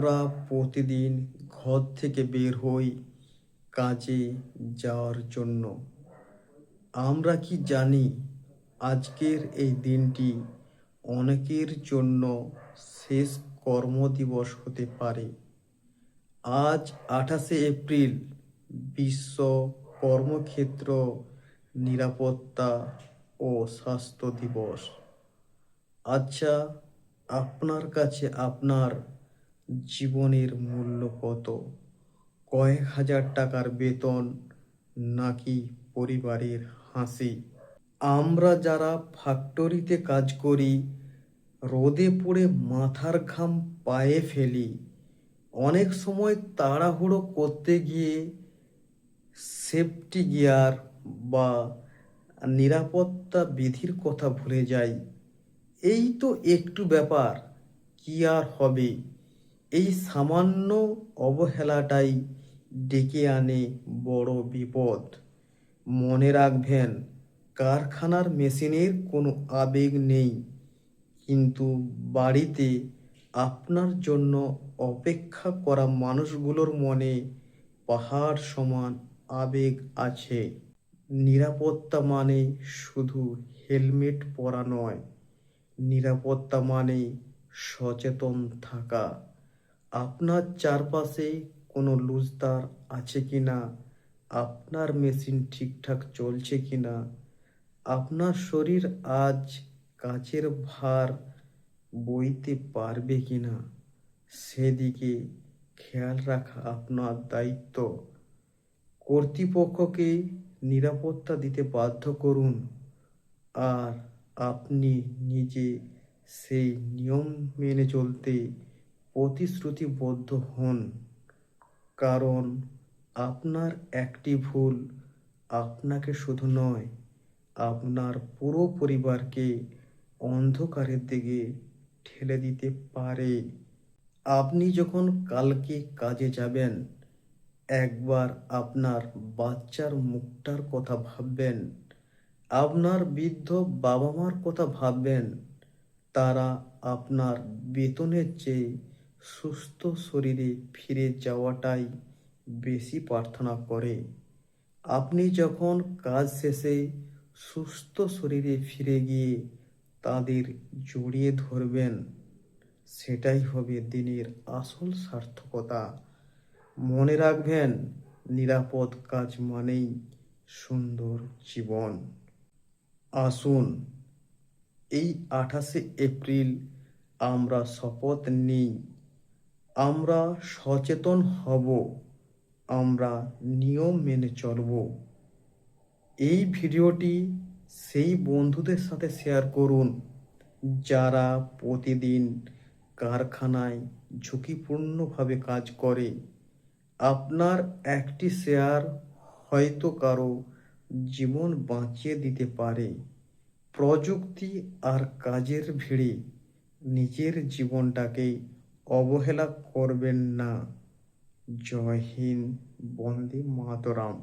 আমরা প্রতিদিন ঘর থেকে বের হই কাজে যাওয়ার জন্য। আমরা কি জানি আজকের এই দিনটি অনেকের জন্য শেষ কর্মদিবস হতে পারে। আজ 28শে এপ্রিল বিশ্ব কর্মক্ষেত্র নিরাপত্তা ও স্বাস্থ্য দিবস। আচ্ছা, আপনার কাছে আপনার জীবনের মূল্য কত? কয়েক হাজার টাকার বেতন নাকি পরিবারের হাসি? আমরা যারা ফ্যাক্টরিতে কাজ করি, রোদে পুড়ে মাথার ঘাম পায়ে ফেলি, অনেক সময় তাড়াহুড়ো করতে গিয়ে সেফটি গিয়ার বা নিরাপত্তা বিধির কথা ভুলে যাই। এই তো একটু ব্যাপার, কি আর হবে? এই সামান্য অবহেলাটাই ডেকে আনে বড় বিপদ। মনে রাখবেন, কারখানার মেশিনের কোনো আবেগ নেই, কিন্তু বাড়িতে আপনার জন্য অপেক্ষা করা মানুষগুলোর মনে পাহাড় সমান আবেগ আছে। নিরাপত্তা মানে শুধু হেলমেট পরা নয়, নিরাপত্তা মানে সচেতন থাকা। আপনার চারপাশে কোনো লুজতার আছে কিনা, আপনার মেশিন ঠিকঠাক চলছে কিনা, আপনার শরীর আজ কাজের ভার বইতে পারবে কিনা, সেদিকে খেয়াল রাখা আপনার দায়িত্ব। কর্তৃপক্ষকে নিরাপত্তা দিতে বাধ্য করুন, আর আপনি নিজে সেই নিয়ম মেনে চলতে প্রতিশ্রুতিবদ্ধ হন। কারণ আপনার একটি ভুল আপনাকে শুধু নয়, আপনার পুরো পরিবারকে অন্ধকারের দিকে ঠেলে দিতে পারে। আপনি যখন কালকে কাজে যাবেন, একবার আপনার বাচ্চার মুখটার কথা ভাববেন, আপনার বৃদ্ধ বাবা মার কথা ভাববেন। তারা আপনার বেতনের চেয়ে সুস্থ শরীরে ফিরে যাওয়াটাই বেশি প্রার্থনা করে। আপনি যখন কাজ শেষে সুস্থ শরীরে ফিরে গিয়ে তাদের জড়িয়ে ধরবেন, সেটাই হবে দিনের আসল সার্থকতা। মনে রাখবেন, নিরাপদ কাজ মানেই সুন্দর জীবন। আসুন, এই 28শে এপ্রিল আমরা শপথ নিই, আমরা সচেতন হব, আমরা নিয়ম মেনে চলব। এই ভিডিওটি সেই বন্ধুদের সাথে শেয়ার করুন যারা প্রতিদিন কারখানায় ঝুঁকিপূর্ণভাবে কাজ করে। আপনার একটি শেয়ার হয়তো কারো জীবন বাঁচিয়ে দিতে পারে। প্রযুক্তি আর কাজের ভিড়ে নিজের জীবনটাকে অবহেলা করবেন না। জয় হিন্দ, বন্দে মাতরম।